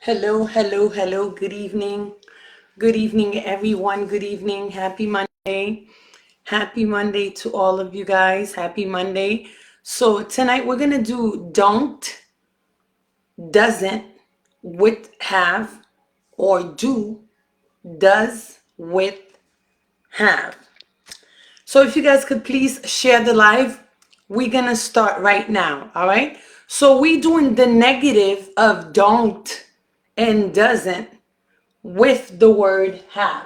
Hello, hello, hello. Good evening. Good evening, everyone. Good evening. Happy Monday. Happy Monday to all of you guys. Happy Monday. So, tonight we're going to do don't, doesn't, with, have, or do, does, with, have. So, if you guys could please share the live, we're going to start right now. All right. So, we doing the negative of don't and doesn't with the word have.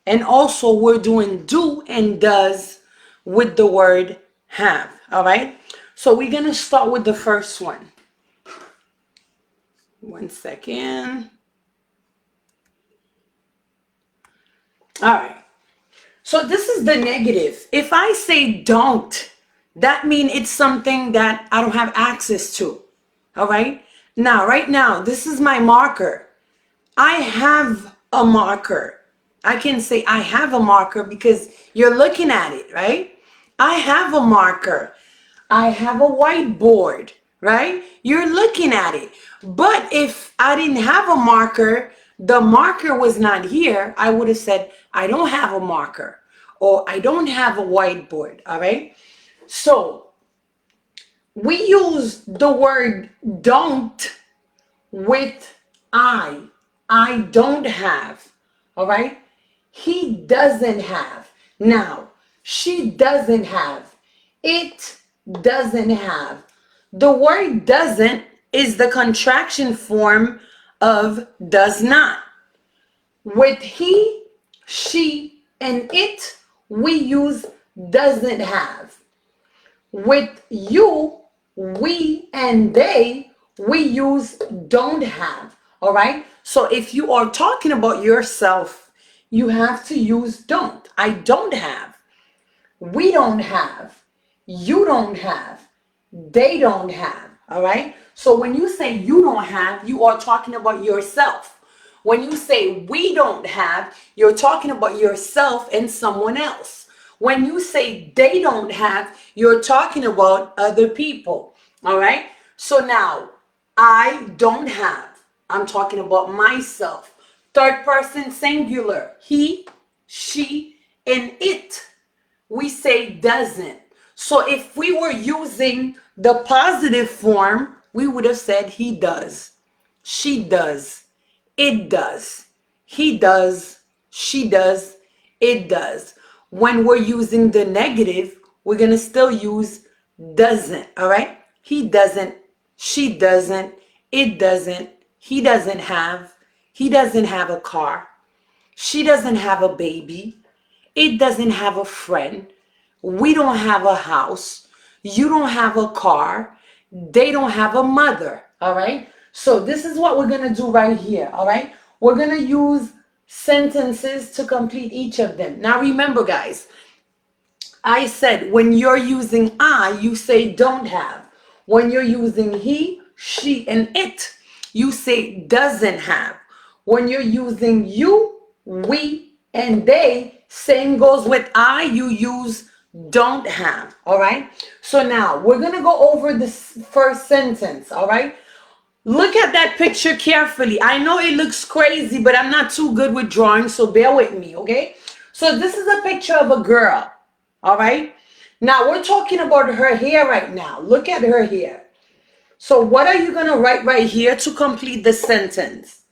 And also we're doing do and does with the word have. All right. So we're going to start with the first one. One second. All right. So this is the negative. If I say don't, that means it's something that I don't have access to. All right. Now, right now, this is my marker. I have a marker. I can say I have a marker because you're looking at it, right? I have a marker. I have a whiteboard, right? You're looking at it. But if I didn't have a marker, the marker was not here, I would have said, I don't have a marker or I don't have a whiteboard, all right? So we use the word don't with I. I don't have. All right? He doesn't have. Now, she doesn't have. It doesn't have. The word doesn't is the contraction form of does not. With he, she, and it, we use doesn't have. With you, we, and they, we use don't have. All right. So if you are talking about yourself, you have to use don't. I don't have. We don't have. You don't have. They don't have. All right. So when you say you don't have, you are talking about yourself. When you say we don't have, you're talking about yourself and someone else. When you say they don't have, you're talking about other people. All right. So now, I don't have. I'm talking about myself. Third person singular. He, she, and it. We say doesn't. So if we were using the positive form, we would have said he does, she does, it does, he does, she does, it does. When we're using the negative, we're going to still use doesn't, all right? He doesn't, she doesn't, it doesn't, he doesn't have a car, she doesn't have a baby, it doesn't have a friend. We don't have a house. You don't have a car. They don't have a mother. All right. So this is what we're going to do right here. All right. We're going to use sentences to complete each of them. Now remember, guys, I said when you're using I, you say don't have. When you're using he, she, and it, you say doesn't have. When you're using you, we, and they, same goes with I, you use don't have. All right. So now we're going to go over this first sentence. All right. Look at that picture carefully. I know it looks crazy, but I'm not too good with drawing, so bear with me, okay? So this is a picture of a girl, all right? Now we're talking about her hair right now. Look at her hair. So what are you going to write right here to complete the sentence?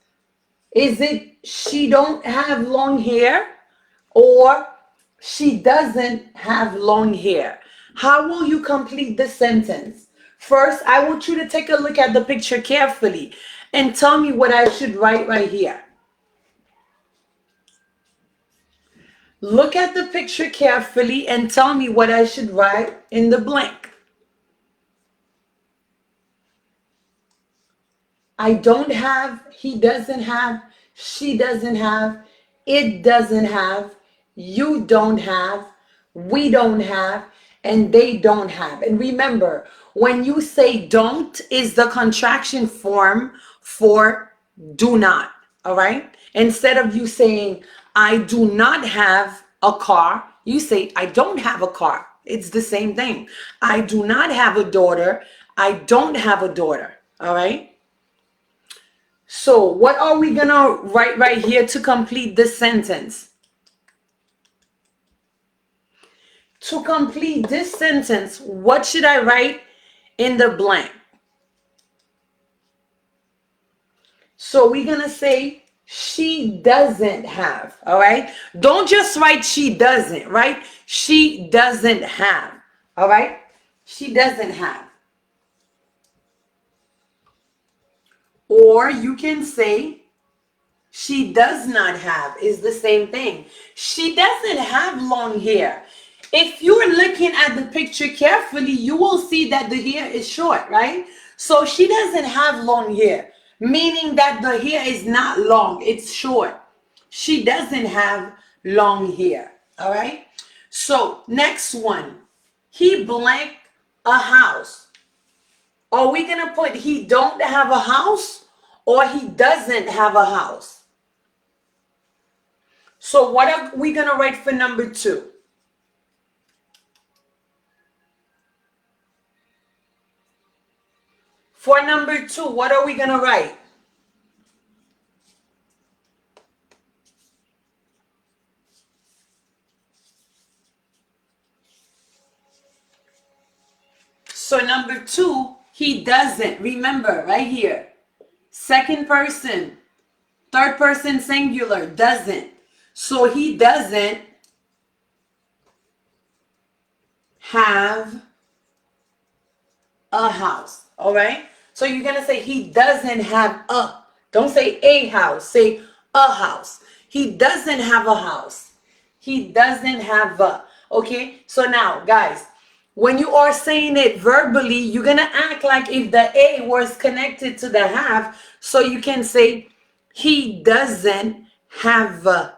Is it she don't have long hair or she doesn't have long hair? How will you complete the sentence? First, I want you to take a look at the picture carefully and tell me what I should write right here. Look at the picture carefully and tell me what I should write in the blank. I don't have, he doesn't have, she doesn't have, it doesn't have, you don't have, we don't have, and they don't have. And remember, when you say don't is the contraction form for do not, all right? Instead of you saying, I do not have a car, you say, I don't have a car. It's the same thing. I do not have a daughter. I don't have a daughter, all right? So what are we gonna write right here to complete this sentence? To complete this sentence, what should I write in the blank? So we're gonna say she doesn't have, all right? Don't just write she doesn't, right? She doesn't have, all right? She doesn't have. Or you can say she does not have is the same thing. She doesn't have long hair. If you're looking at the picture carefully, you will see that the hair is short, right? So she doesn't have long hair, meaning that the hair is not long, it's short. She doesn't have long hair, all right? So next one, he blank a house. Are we gonna put he don't have a house or he doesn't have a house? So what are we gonna write for number 2? For number 2, what are we gonna write? So number 2, he doesn't. Remember, right here. Second person, third person singular, doesn't. So he doesn't have a house. All right? So you're going to say he doesn't have a. Don't say a house. Say a house. He doesn't have a house. He doesn't have a. Okay? So now, guys, when you are saying it verbally, you're going to act like if the a was connected to the have. So you can say he doesn't have a.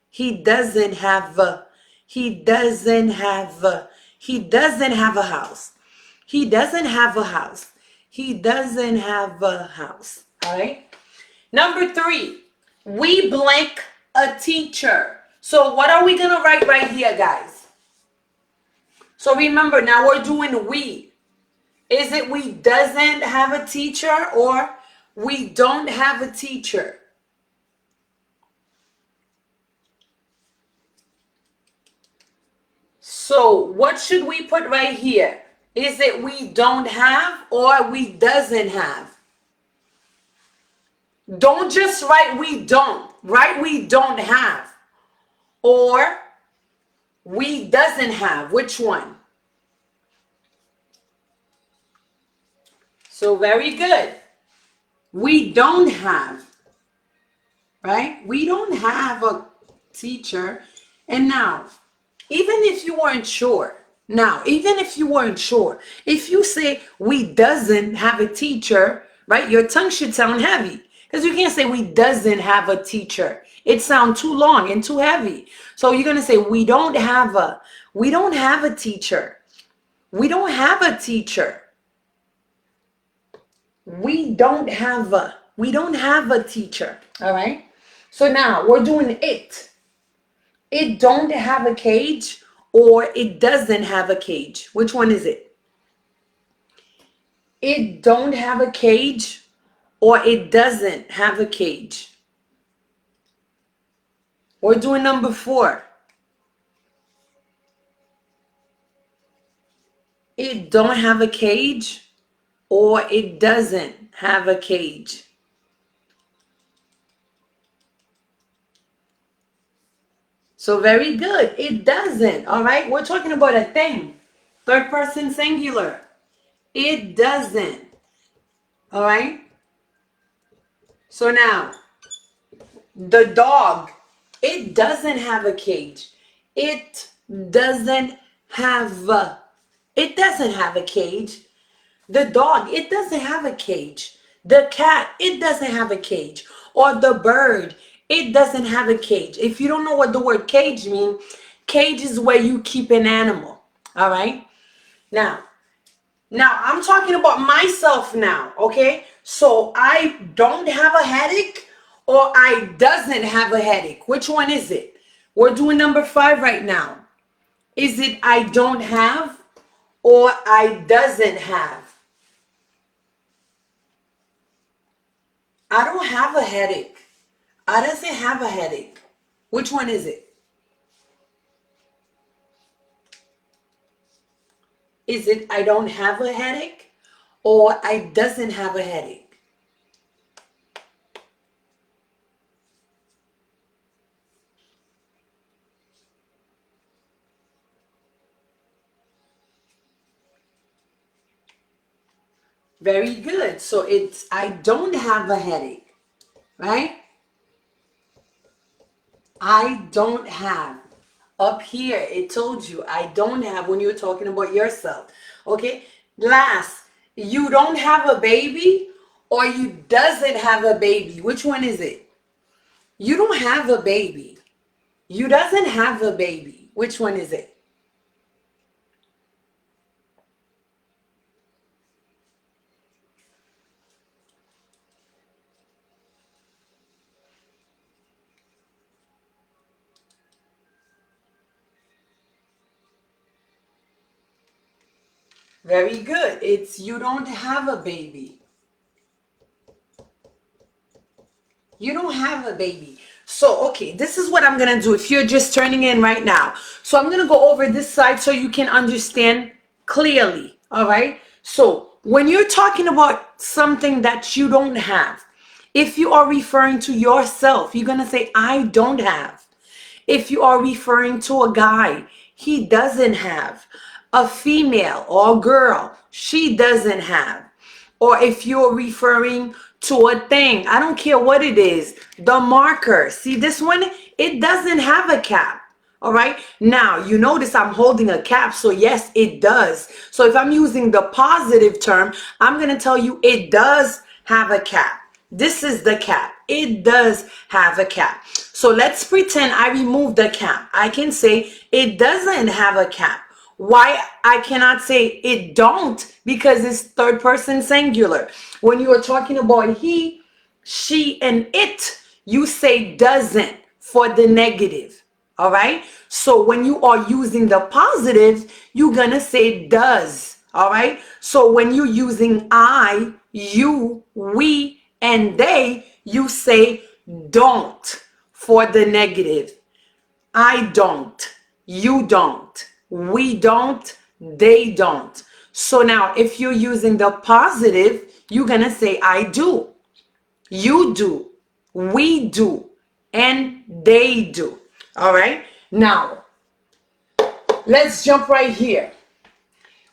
He doesn't have a. He doesn't have a. He doesn't have a house. He doesn't have a house. He doesn't have a house. All right. Number 3, we blank a teacher. So what are we going to write right here, guys? So remember, now we're doing we. Is it we doesn't have a teacher or we don't have a teacher? So what should we put right here? Is it we don't have or we doesn't have? Don't just write we don't. Write we don't have. Or we doesn't have. Which one? So very good. We don't have. Right? We don't have a teacher. And now, even if you weren't sure, if you say we doesn't have a teacher, right, your tongue should sound heavy because you can't say we doesn't have a teacher. It sounds too long and too heavy. So you're going to say we don't have a teacher. We don't have a teacher. We don't have a teacher. All right. So now we're doing it. It don't have a cage or it doesn't have a cage. Which one is it? It don't have a cage or it doesn't have a cage. We're doing number 4. It don't have a cage or it doesn't have a cage. So very good. It doesn't. All right. We're talking about a thing. Third person singular. It doesn't. All right. So now, the dog. It doesn't have a cage. It doesn't have a. It doesn't have a cage. The dog. It doesn't have a cage. The cat. It doesn't have a cage. Or the bird. It doesn't have a cage. If you don't know what the word cage means, cage is where you keep an animal. All right. Now I'm talking about myself now. Okay. So I don't have a headache or I doesn't have a headache. Which one is it? We're doing number 5 right now. Is it I don't have or I doesn't have? I don't have a headache. I doesn't have a headache. Which one is it? Is it I don't have a headache or I doesn't have a headache? Very good. So it's I don't have a headache, right? I don't have. Up here, it told you I don't have when you're talking about yourself. Okay? Last, you don't have a baby or you doesn't have a baby. Which one is it? You don't have a baby. You doesn't have a baby. Which one is it? Very good. It's you don't have a baby. You don't have a baby. So, okay, this is what I'm going to do if you're just turning in right now. So, I'm going to go over this side so you can understand clearly. All right. So, when you're talking about something that you don't have, if you are referring to yourself, you're going to say, I don't have. If you are referring to a guy, he doesn't have. A female or a girl, she doesn't have. Or if you're referring to a thing, I don't care what it is, the marker. See this one? It doesn't have a cap. All right. Now, you notice I'm holding a cap. So, yes, it does. So, if I'm using the positive term, I'm going to tell you it does have a cap. This is the cap. It does have a cap. So, let's pretend I removed the cap. I can say it doesn't have a cap. Why I cannot say it don't? Because it's third person singular. When you are talking about he, she, and it, you say doesn't for the negative. All right. So when you are using the positive, you're going to say does. All right. So when you're using I, you, we, and they, you say don't for the negative. I don't. You don't. We don't. They don't. So now if you're using the positive, you're going to say I do. You do. We do. And they do. All right. Now, let's jump right here.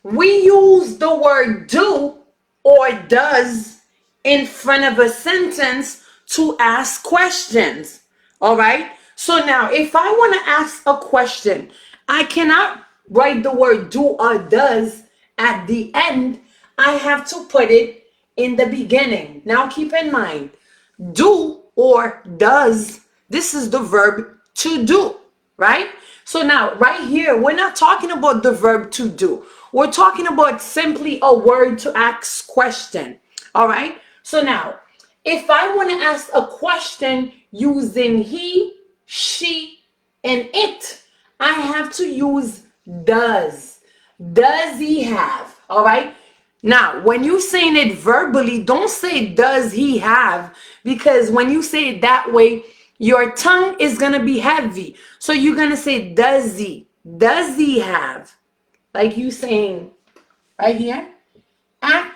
We use the word do or does in front of a sentence to ask questions. All right. So now, if I want to ask a question, I cannot write the word do or does at the end. I have to put it in the beginning. Now, keep in mind, do or does, this is the verb to do, right? So now, right here, we're not talking about the verb to do. We're talking about simply a word to ask question, all right? So now, if I want to ask a question using he, she, and it, I have to use does. Does he have? All right. Now, when you're saying it verbally, don't say does he have, because when you say it that way, your tongue is going to be heavy. So you're going to say does he? Does he have? Like you saying right here. Act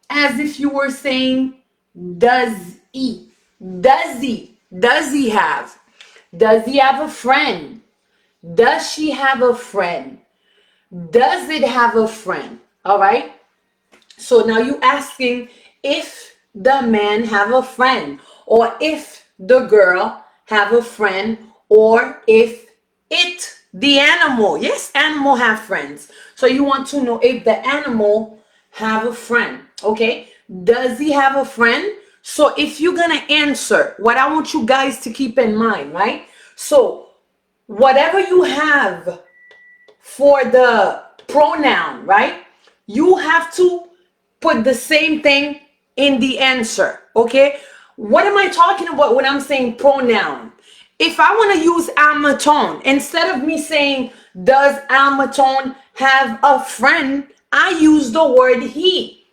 as if you were saying does he? Does he? Does he have? Does he have a friend? Does she have a friend? Does it have a friend? All right. So now you asking if the man have a friend, or if the girl have a friend, or if it, the animal. Yes, animal have friends. So you want to know if the animal have a friend. Okay. Does he have a friend? So if you're going to answer, what I want you guys to keep in mind, right? So whatever you have for the pronoun, right? You have to put the same thing in the answer, okay? What am I talking about when I'm saying pronoun? If I want to use Almatone, instead of me saying, does Almatone have a friend? I use the word he.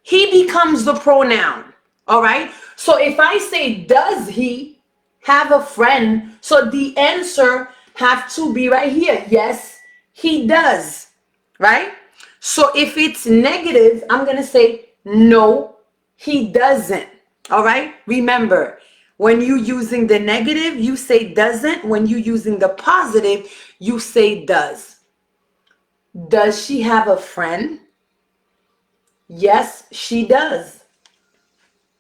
He becomes the pronoun, all right? So if I say, does he have a friend? So the answer have to be right here. Yes, he does, right? So if it's negative, I'm going to say, no, he doesn't. All right? Remember, when you're using the negative, you say doesn't. When you're using the positive, you say does. Does she have a friend? Yes, she does.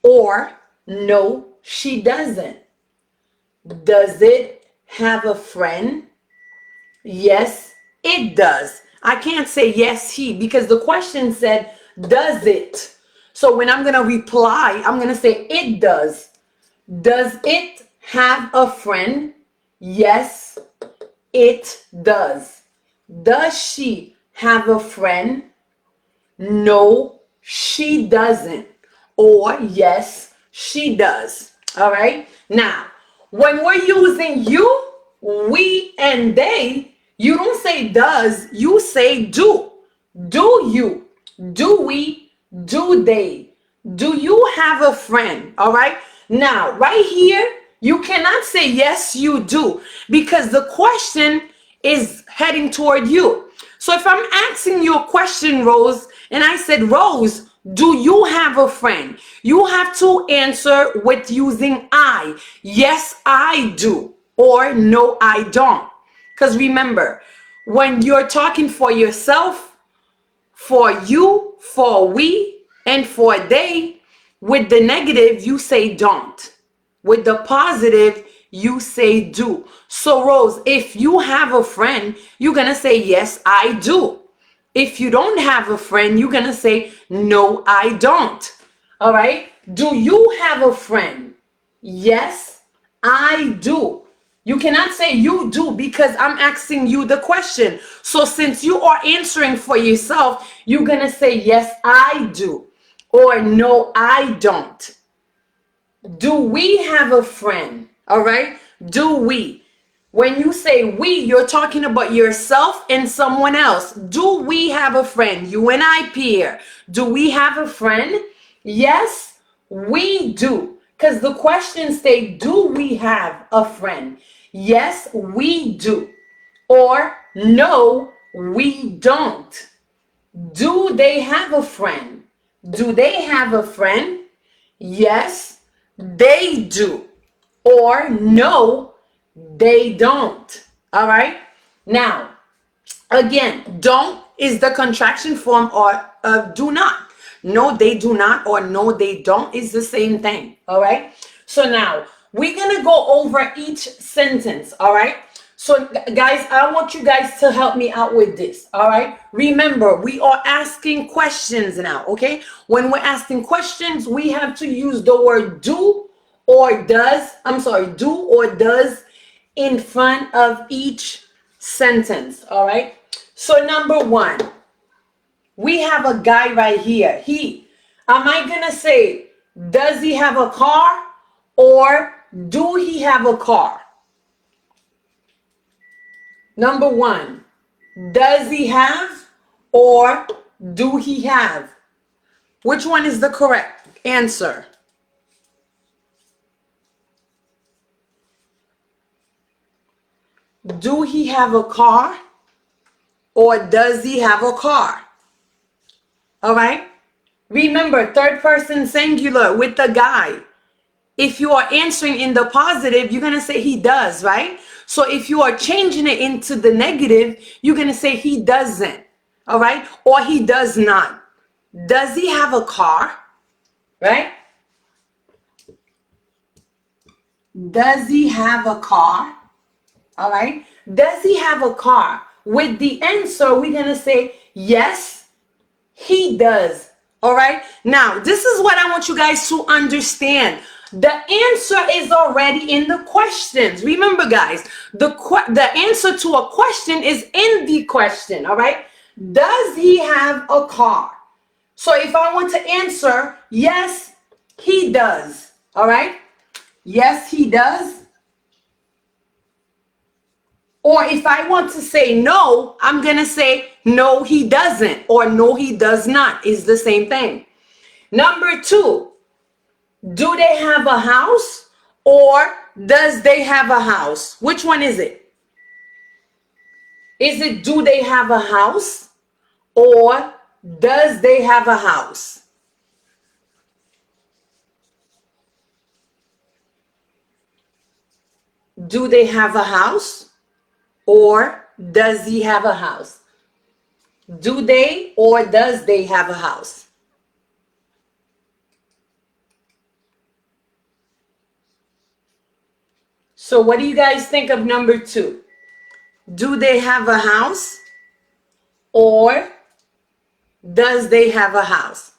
Or no, she doesn't. Does it have a friend? Yes, it does. I can't say yes, he, because the question said, does it? So when I'm going to reply, I'm going to say it does. Does it have a friend? Yes, it does. Does she have a friend? No, she doesn't. Or yes, she does. All right. Now, when we're using you, we, and they, you don't say does, you say do. Do you? Do we? Do they? Do you have a friend? All right. Now, right here, you cannot say yes, you do, because the question is heading toward you. So if I'm asking you a question, Rose, and I said, Rose, do you have a friend? You have to answer with using I. Yes, I do. Or no, I don't. Because remember, when you're talking for yourself, for you, for we, and for they, with the negative, you say don't. With the positive, you say do. So, Rose, if you have a friend, you're going to say, yes, I do. If you don't have a friend, you're going to say, no, I don't. All right? Do you have a friend? Yes, I do. You cannot say you do because I'm asking you the question. So since you are answering for yourself, you're going to say, yes, I do. Or no, I don't. Do we have a friend? All right? Do we? When you say we, you're talking about yourself and someone else. Do we have a friend? You and I, Pierre. Do we have a friend? Yes, we do. Because the question states, do we have a friend? Yes, we do. Or no, we don't. Do they have a friend? Do they have a friend? Yes, they do. Or no, they don't. All right. Now, again, don't is the contraction form of do not. No, they do not, or no, they don't is the same thing. All right. So now we're going to go over each sentence. All right. So guys, I want you guys to help me out with this. All right. Remember, we are asking questions now. Okay. When we're asking questions, we have to use the word do or does. I'm sorry, do or does in front of each sentence. All right. So number one, we have a guy right here. He. Am I going to say, does he have a car or do he have a car? Number one, does he have or do he have? Which one is the correct answer? Do he have a car or does he have a car? All right. Remember, third person singular with the guy. If you are answering in the positive, you're going to say he does, right? So if you are changing it into the negative, you're going to say he doesn't, all right? Or he does not. Does he have a car, right? Does he have a car, all right? Does he have a car? With the answer, we're going to say, yes, he does, all right? Now, this is what I want you guys to understand. The answer is already in the questions. Remember, guys, the answer to a question is in the question, all right? Does he have a car? So if I want to answer, yes, he does, all right? Yes, he does. Or if I want to say no, I'm going to say no, he doesn't, or no, he does not. It's the same thing. Number two, Do they have a house or does they have a house? Which one is it? Is it do they have a house or does they have a house? Do they have a house or does he have a house? Do they or does they have a house? So what do you guys think of number 2? Do they have a house or does they have a house?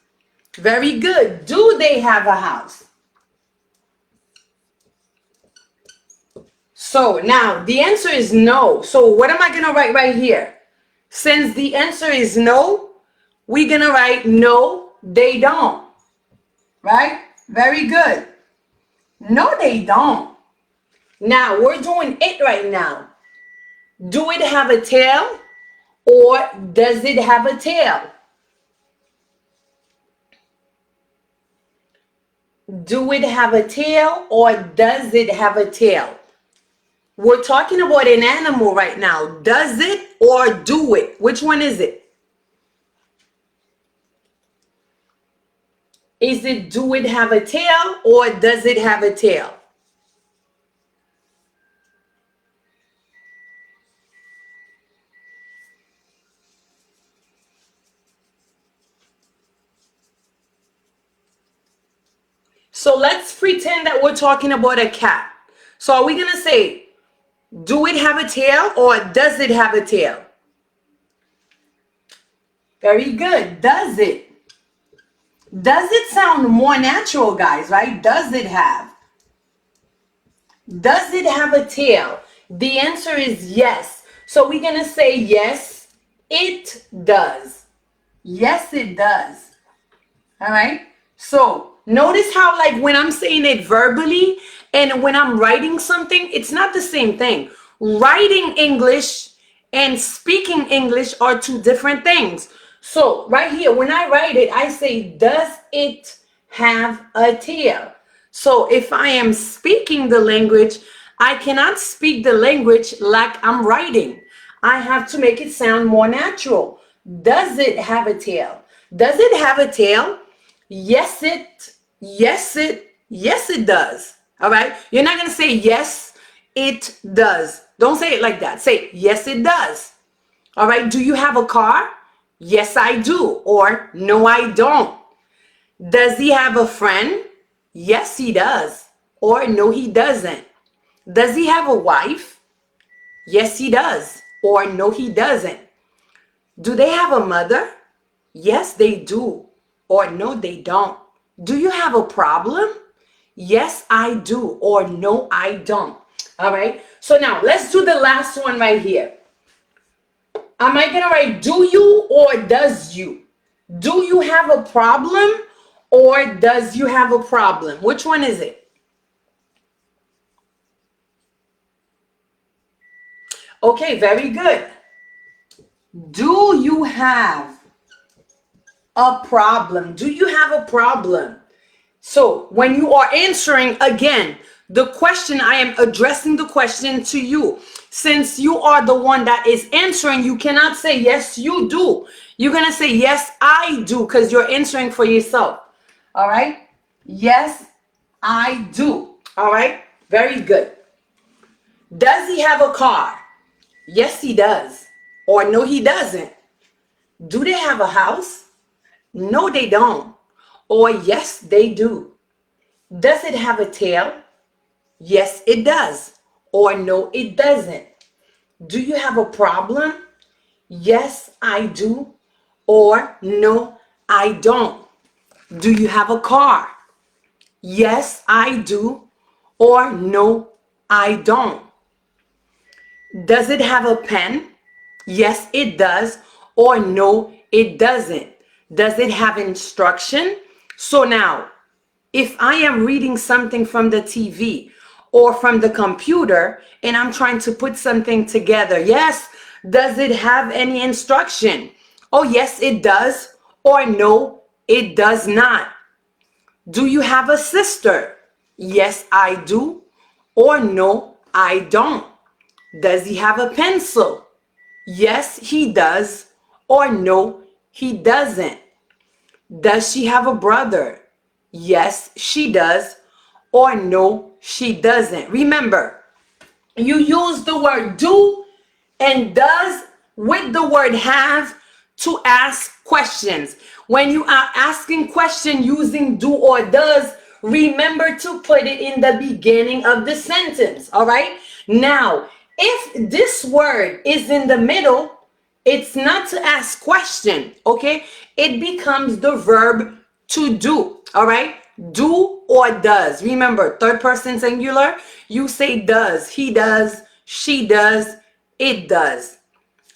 Very good. Do they have a house? So now the answer is no. So what am I going to write right here? Since the answer is no, we're going to write no, they don't. Right? Very good. No, they don't. Now we're doing it right now. Do it have a tail or does it have a tail? Do it have a tail or does it have a tail? We're talking about an animal right now. Does it or do it? Which one is it? Is it do it have a tail or does it have a tail? So let's pretend that we're talking about a cat. So are we going to say, do it have a tail or does it have a tail? Very good. Does it? Does it sound more natural, guys, right? Does it have? Does it have a tail? The answer is yes. So we're going to say yes, it does. Yes, it does. All right. So notice how, like, when I'm saying it verbally and when I'm writing something, it's not the same thing. Writing English and speaking English are two different things. So right here, when I write it, I say, does it have a tail? So if I am speaking the language, I cannot speak the language like I'm writing. I have to make it sound more natural. Does it have a tail? Does it have a tail? Yes, it does. All right. You're not going to say yes, it does. Don't say it like that. Say, yes, it does. All right. Do you have a car? Yes, I do. Or no, I don't. Does he have a friend? Yes, he does. Or no, he doesn't. Does he have a wife? Yes, he does. Or no, he doesn't. Do they have a mother? Yes, they do. Or no, they don't. Do you have a problem? Yes, I do. Or no, I don't. All right. So now let's do the last one right here. Am I going to write do you or does you? Do you have a problem or does you have a problem? Which one is it? Okay, very good. Do you have a problem? Do you have a problem? So when you are answering, again, the question, I am addressing the question to you. Since you are the one that is answering, you cannot say, yes, you do. You're going to say, yes, I do, because you're answering for yourself. All right? Yes, I do. All right? Very good. Does he have a car? Yes, he does. Or no, he doesn't. Do they have a house? No, they don't. Or yes, they do. Does it have a tail? Yes, it does. Or no, it doesn't. Do you have a problem? Yes, I do. Or no, I don't. Do you have a car? Yes, I do. Or no, I don't. Does it have a pen? Yes, it does. Or no, it doesn't. Does it have instruction? So now, if I am reading something from the TV or from the computer and I'm trying to put something together, yes, does it have any instruction? Oh, yes, it does. Or no, it does not. Do you have a sister? Yes, I do. Or no, I don't. Does he have a pencil? Yes, he does. Or no, he doesn't. Does she have a brother? Yes, she does. Or no, she doesn't. Remember, you use the word do and does with the word have to ask questions. When you are asking question using do or does, remember to put it in the beginning of the sentence. All right. Now, if this word is in the middle, it's not to ask question. Okay. It becomes the verb to do. All right. Do or does. Remember, third person singular, you say does. He does. She does. It does.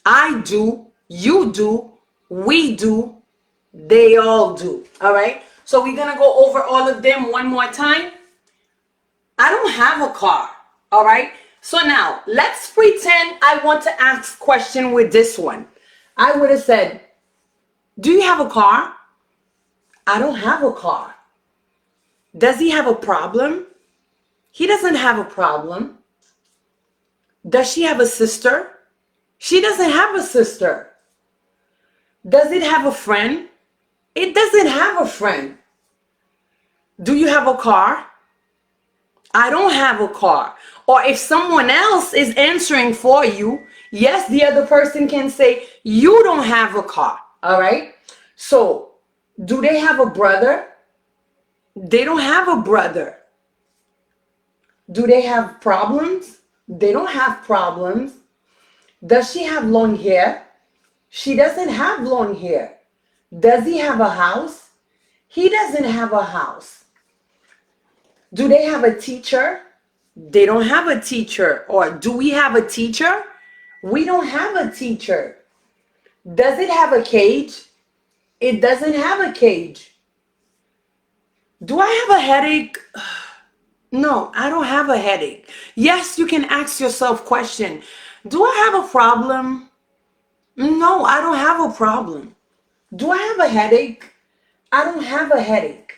I do. You do. We do. They all do. All right. So we're going to go over all of them one more time. I don't have a car. All right. So now let's pretend I want to ask question with this one. I would have said, do you have a car? I don't have a car. Does he have a problem? He doesn't have a problem. Does she have a sister? She doesn't have a sister. Does it have a friend? It doesn't have a friend. Do you have a car? I don't have a car. Or if someone else is answering for you, yes, the other person can say, you don't have a car. All right. So, do they have a brother? They don't have a brother. Do they have problems? They don't have problems. Does she have long hair? She doesn't have long hair. Does he have a house? He doesn't have a house. Do they have a teacher? They don't have a teacher. Or do we have a teacher? We don't have a teacher. Does it have a cage? It doesn't have a cage. Do I have a headache? No, I don't have a headache. Yes, you can ask yourself question. Do I have a problem? No, I don't have a problem. Do I have a headache? I don't have a headache.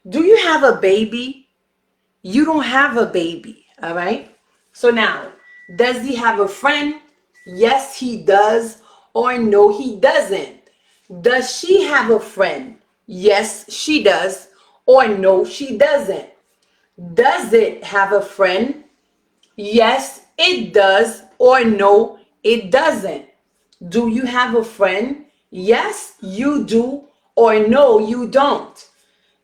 Do you have a baby? You don't have a baby. All right. So now, does he have a friend? Yes, he does. Or no, he doesn't. Does she have a friend? Yes, she does. Or no, she doesn't. Does it have a friend? Yes, it does. Or no, it doesn't. Do you have a friend? Yes, you do. Or no, you don't.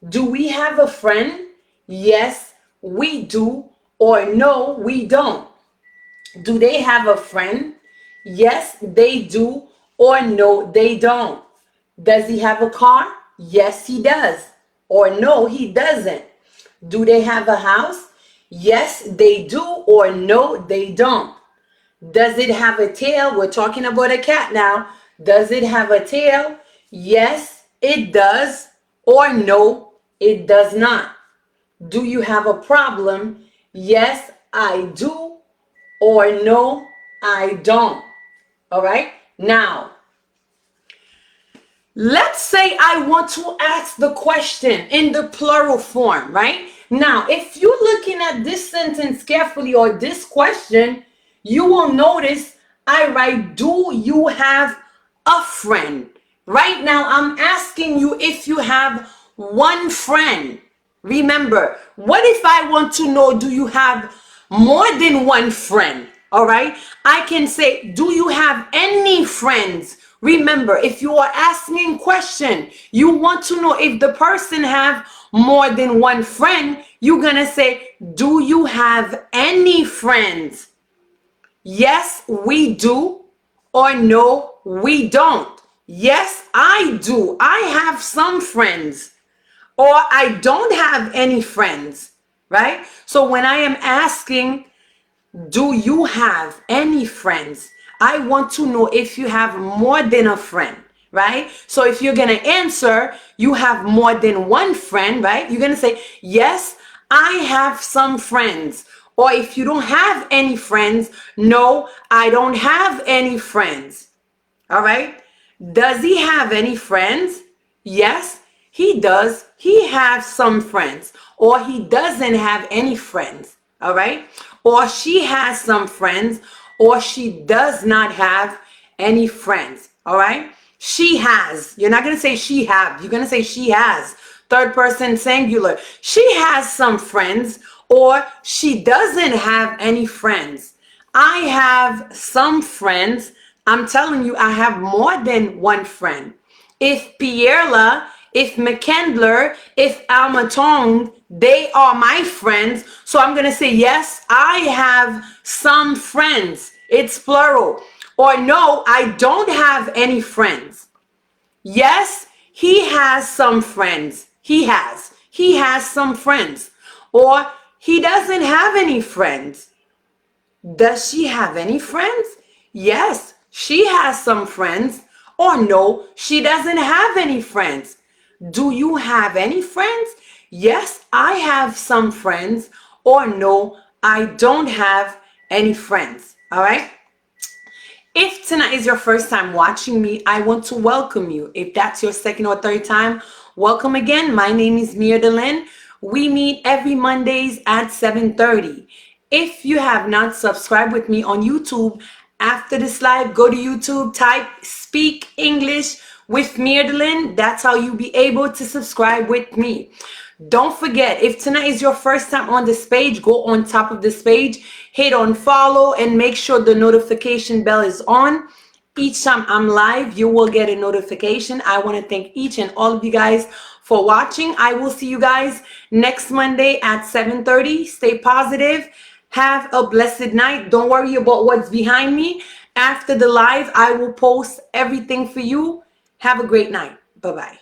Do we have a friend? Yes, we do. Or no, we don't. Do they have a friend? Yes, they do. Or no, they don't. Does he have a car? Yes, he does. Or no, he doesn't. Do they have a house? Yes, they do. Or no, they don't. Does it have a tail? We're talking about a cat now. Does it have a tail? Yes, it does. Or no, it does not. Do you have a problem? Yes, I do. Or no, I don't. All right. Now, let's say I want to ask the question in the plural form, right? Now, if you're looking at this sentence carefully or this question, you will notice I write, do you have a friend? Right now, I'm asking you if you have one friend. Remember, what if I want to know, do you have more than one friend? All right. I can say, do you have any friends? Remember, if you are asking question, you want to know if the person have more than one friend, you're going to say, do you have any friends? Yes, we do. Or no, we don't. Yes, I do. I have some friends. Or I don't have any friends, right? So when I am asking, do you have any friends? I want to know if you have more than a friend, right? So if you're going to answer, you have more than one friend, right? You're going to say, yes, I have some friends. Or if you don't have any friends, no, I don't have any friends. All right. Does he have any friends? Yes, he does, he has some friends, or he doesn't have any friends. All right. Or she has some friends, or she does not have any friends. All right. She has. You're not going to say she have. You're going to say she has. Third person singular. She has some friends, or she doesn't have any friends. I have some friends. I'm telling you, I have more than one friend. If Pierla, if McKendler, if Almatong, they are my friends. So I'm going to say, yes, I have some friends. It's plural. Or no, I don't have any friends. Yes, he has some friends. He has. He has some friends. Or he doesn't have any friends. Does she have any friends? Yes, she has some friends. Or no, she doesn't have any friends. Do you have any friends? Yes, I have some friends. Or no, I don't have any friends. All right. If tonight is your first time watching me, I want to welcome you. If that's your second or third time, welcome again. My name is Myrdelyn. We meet every Mondays at 7:30. If you have not subscribed with me on YouTube, after this live, go to YouTube, type Speak English with Myrdelyn. That's how you'll be able to subscribe with me. Don't forget, if tonight is your first time on this page, go on top of this page, hit on follow, and make sure the notification bell is on. Each time I'm live, you will get a notification. I want to thank each and all of you guys for watching. I will see you guys next Monday at 7:30. Stay positive. Have a blessed night. Don't worry about what's behind me. After the live, I will post everything for you. Have a great night. Bye-bye.